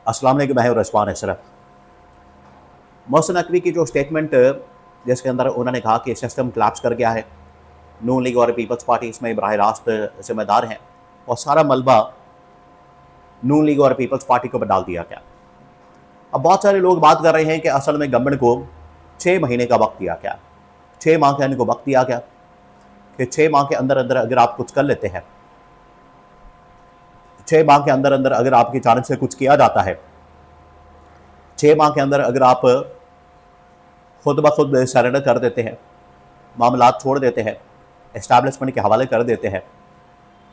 अस्सलाम वालेकुम, मैं हूं रिजवान अशरफ। मोहसिन नकवी की जो स्टेटमेंट जिसके अंदर उन्होंने कहा कि सिस्टम कोलैप्स कर गया है, नून लीग और पीपल्स पार्टी इसमें बराह रास्त जिम्मेदार हैं और सारा मलबा नून लीग और पीपल्स पार्टी को डाल दिया गया। अब बहुत सारे लोग बात कर रहे हैं कि असल में गवर्नमेंट को 6 महीने का वक्त दिया गया, 6 माह का इनको वक्त दिया गया कि 6 माह के अंदर अंदर अगर आप कुछ कर लेते हैं, 6 माह के अंदर अंदर अगर आपकी जानब से कुछ किया जाता है, 6 माह के अंदर अगर आप खुद ब खुद सरेंडर कर देते हैं, मामला छोड़ देते हैं, इस्टेब्लिशमेंट के हवाले कर देते हैं,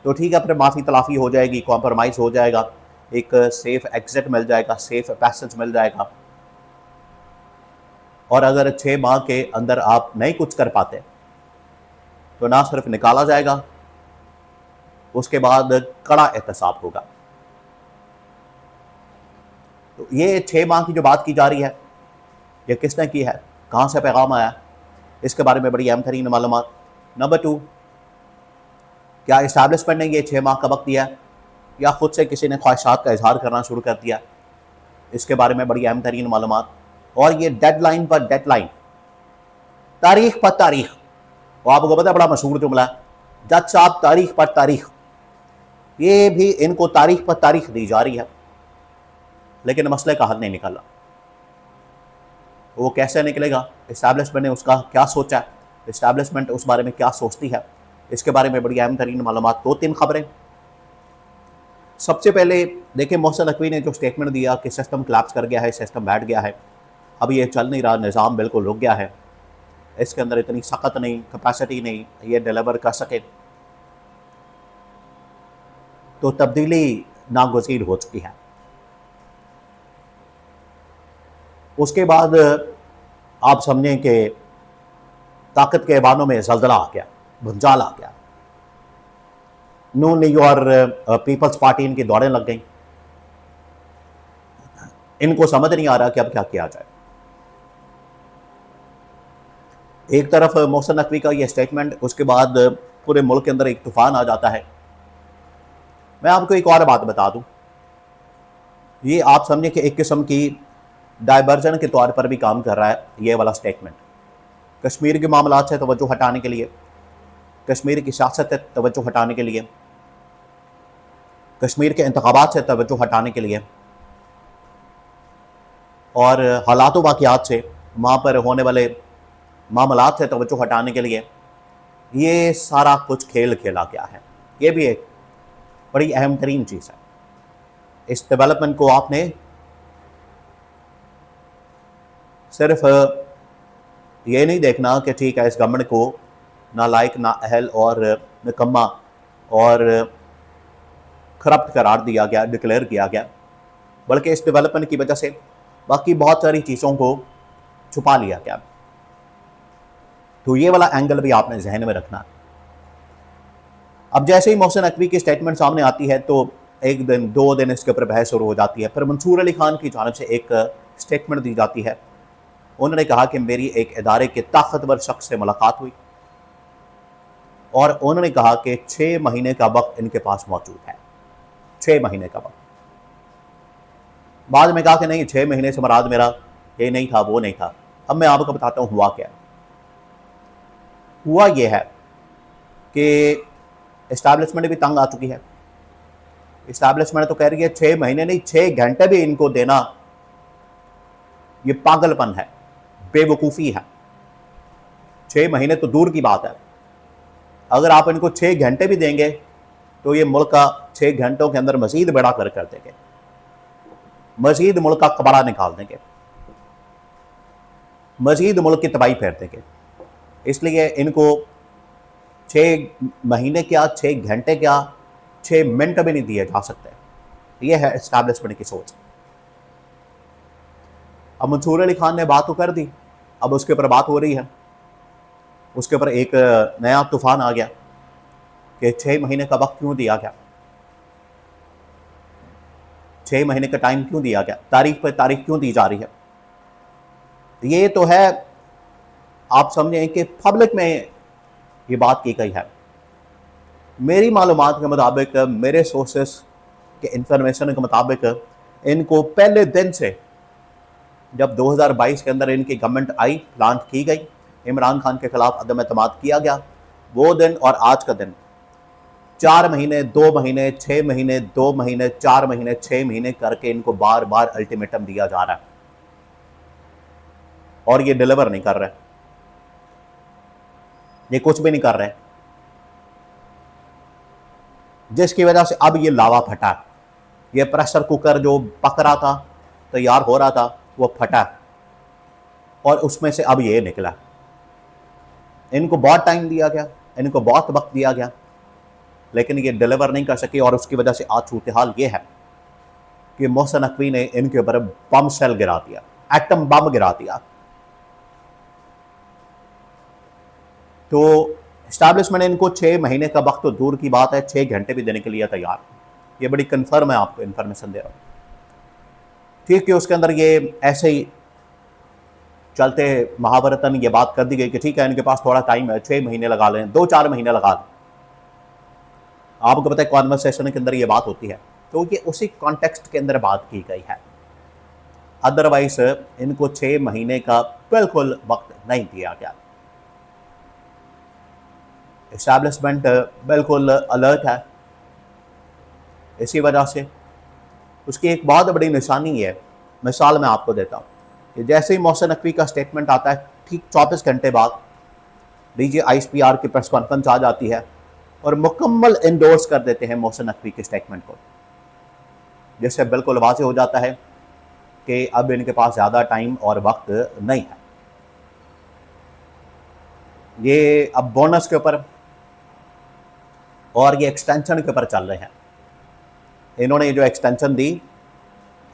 तो ठीक है, फिर माफ़ी तलाफ़ी हो जाएगी, कॉम्प्रोमाइज़ हो जाएगा, एक सेफ एग्जिट मिल जाएगा, सेफ पैसेज मिल जाएगा। और अगर 6 माह के अंदर आप नहीं कुछ कर पाते तो ना सिर्फ निकाला जाएगा, उसके बाद कड़ा एहतसाब होगा। तो ये 6 माह की जो बात की जा रही है, ये किसने की है, कहाँ से पैगाम आया, इसके बारे में बड़ी अहम तरीन मालूमात। नंबर 2, क्या इस्टेब्लिशमेंट ने ये 6 माह का वक्त दिया या खुद से किसी ने ख्वाहिशात का इजहार करना शुरू कर दिया, इसके बारे में बड़ी अहम तरीन मालूमात। और ये डेडलाइन पर डेडलाइन, तारीख पर तारीख, वो आपको पता है बड़ा मशहूर जुमला है, जज साहब तारीख पर तारीख, ये भी इनको तारीख पर तारीख दी जा रही है, लेकिन मसले का हल नहीं निकला। वो कैसे निकलेगा, इस्टेब्लिशमेंट ने उसका क्या सोचा है, इस्टेब्लिशमेंट उस बारे में क्या सोचती है, इसके बारे में बड़ी अहम तरीन मालूमात। 2-3 खबरें। सबसे पहले देखिए, मोहसिन नकवी ने जो स्टेटमेंट दिया कि सिस्टम कोलैप्स कर गया है, सिस्टम बैठ गया है, अब ये चल नहीं रहा, निज़ाम बिल्कुल रुक गया है, इसके अंदर इतनी सख्त नहीं, कैपेसिटी नहीं, ये डिलीवर कर सके, तो तब्दीली नागुज़ीर हो चुकी है। उसके बाद आप समझें कि ताकत के ऐवानों में जल्जला आ गया, भूचाल आ गया, नून लीग और पीपल्स पार्टी इनकी दौड़ें लग गई, इनको समझ नहीं आ रहा कि अब क्या किया जाए। एक तरफ मोहसिन नकवी का ये स्टेटमेंट, उसके बाद पूरे मुल्क के अंदर एक तूफान आ जाता है। मैं आपको एक और बात बता दूं, ये आप समझे कि एक किस्म की डाइवर्जन के तौर पर भी काम कर रहा है ये वाला स्टेटमेंट। कश्मीर के मामला से तवज्जो हटाने के लिए, कश्मीर की सियासत से तवज्जो हटाने के लिए, कश्मीर के इंतखाबात से तवज्जो हटाने के लिए और हालात वाक़ियात से, वहाँ पर होने वाले मामलात से तवज्जो हटाने के लिए ये सारा कुछ खेल खेला गया है। ये भी एक बड़ी अहम तरीन चीज़ है। इस डेवलपमेंट को आपने सिर्फ ये नहीं देखना कि ठीक है, इस गवर्नमेंट को नालायक, नाअहल और निकम्मा और करप्ट करार दिया गया, डिक्लेयर किया गया, बल्कि इस डेवलपमेंट की वजह से बाकी बहुत सारी चीज़ों को छुपा लिया गया। तो ये वाला एंगल भी आपने जहन में रखना। अब जैसे ही मोहसिन नकवी की स्टेटमेंट सामने आती है तो एक दिन 2 दिन इसके ऊपर बहस शुरू हो जाती है। फिर मंसूर अली खान की जानिब से एक स्टेटमेंट दी जाती है। उन्होंने कहा कि मेरी एक इदारे के ताकतवर शख्स से मुलाकात हुई और उन्होंने कहा कि 6 महीने का वक्त इनके पास मौजूद है, 6 महीने का वक्त। बाद में कहा कि नहीं, 6 महीने से मुराद मेरा ये नहीं था, वो नहीं था। अब मैं आपको बताता हूँ हुआ क्या। हुआ ये है कि इस्टेब्लिशमेंट भी तंग आ चुकी है। इस्टेब्लिशमेंट तो कह रही है 6 महीने नहीं, 6 घंटे भी इनको देना ये पागलपन है, बेवकूफ़ी है। 6 महीने तो दूर की बात है, अगर आप इनको 6 घंटे भी देंगे तो ये मुल्क का 6 घंटों के अंदर मजीद बड़ा कर देंगे, मजीद मुल्क का कबाड़ा निकाल देंगे, मजीद मुल्क की तबाही फेर देंगे। इसलिए इनको 6 महीने क्या, 6 घंटे क्या, 6 मिनट भी नहीं दिए जा सकते। यह है इस्टेब्लिशमेंट की सोच। अब मंसूर अली खान ने बात तो कर दी, अब उसके ऊपर बात हो रही है, उसके ऊपर एक नया तूफान आ गया कि 6 महीने का वक्त क्यों दिया गया, 6 महीने का टाइम क्यों दिया गया, तारीख पर तारीख क्यों दी जा रही है। ये तो है, आप समझें कि पब्लिक में ये बात की गई है। मेरी मालूमात के मुताबिक, मेरे सोर्सेस के इंफॉर्मेशन के मुताबिक इनको पहले दिन से, जब 2022 के अंदर इनकी गवर्नमेंट आई, प्लांट की गई, इमरान खान के खिलाफ अदम एतमाद किया गया, वो दिन और आज का दिन 4 महीने, 2 महीने, 6 महीने, 2 महीने, 4 महीने, 6 महीने करके इनको बार बार अल्टीमेटम दिया जा रहा है और ये डिलीवर नहीं कर रहे, ये कुछ भी नहीं कर रहे, जिसकी वजह से अब ये लावा फटा है। ये प्रेशर कुकर जो पक रहा था, तैयार हो रहा था, वो फटा और उसमें से अब ये निकला। इनको बहुत टाइम दिया गया, इनको बहुत वक्त दिया गया, लेकिन ये डिलीवर नहीं कर सके और उसकी वजह से आज सूरत हाल ये है कि मोहसिन नकवी ने इनके ऊपर बम सेल गिरा दिया, एटम बम गिरा दिया। तो एस्टैब्लिशमेंट इनको 6 महीने का वक्त तो दूर की बात है, 6 घंटे भी देने के लिए तैयार। ये बड़ी कन्फर्म है, आपको इन्फॉर्मेशन दे रहा हूँ, ठीक है। उसके अंदर ये ऐसे ही चलते महाभारतन ये बात कर दी गई कि ठीक है इनके पास थोड़ा टाइम है, 6 महीने लगा लें, 2-4 महीने लगा लें। आपको पता है कॉन्वर्सेशन के अंदर ये बात होती है, तो ये उसी कॉन्टेक्स्ट के अंदर बात की गई है। अदरवाइज इनको 6 महीने का बिल्कुल वक्त नहीं दिया गया। एस्टैब्लिशमेंट बिल्कुल अलर्ट है इसी वजह से। उसकी एक बहुत बड़ी निशानी है, मिसाल मैं आपको देता हूँ कि जैसे ही मोहसिन नकवी का स्टेटमेंट आता है, ठीक 24 घंटे बाद डीजी ISPR की प्रेस कॉन्फ्रेंस आ जाती है और मुकम्मल इंडोर्स कर देते हैं मोहसिन नकवी के स्टेटमेंट को, जिससे बिल्कुल वाज़ेह हो जाता है कि अब इनके पास ज़्यादा टाइम और वक्त नहीं है। ये अब बोनस के ऊपर और ये एक्सटेंशन के ऊपर चल रहे हैं। इन्होंने जो एक्सटेंशन दी,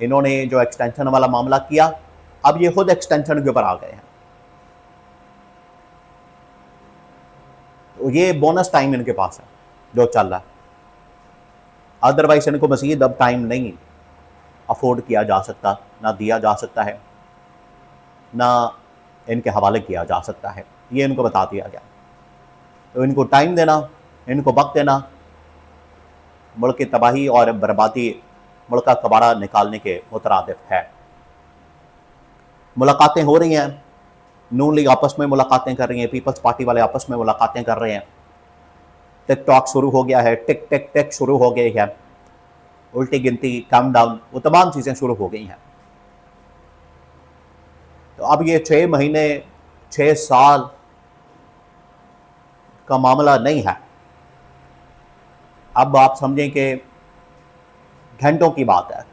इन्होंने जो एक्सटेंशन वाला मामला किया, अब ये खुद एक्सटेंशन के ऊपर आ गए हैं। तो ये बोनस टाइम इनके पास है जो चल रहा है, अदरवाइज इनको मज़ीद अब टाइम नहीं अफोर्ड किया जा सकता, ना दिया जा सकता है, ना इनके हवाले किया जा सकता है, ये इनको बता दिया गया। तो इनको टाइम देना, इनको वक्त देना मुल्क की तबाही और बर्बादी, मुल्क का कबाड़ा निकालने के मुतरादिफ है। मुलाकातें हो रही हैं, नून लीग आपस में मुलाकातें कर रही हैं, पीपल्स पार्टी वाले आपस में मुलाकातें कर रहे हैं, टिकटॉक शुरू हो गया है, टिक टिक टिक शुरू हो गई है, उल्टी गिनती, काउंट डाउन, वो तमाम चीज़ें शुरू हो गई हैं। तो अब ये 6 महीने, 6 साल का मामला नहीं है, अब आप समझें कि घंटों की बात है।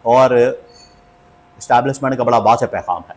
और इस्टेब्लिशमेंट का बड़ा वाज़ेह पैगाम है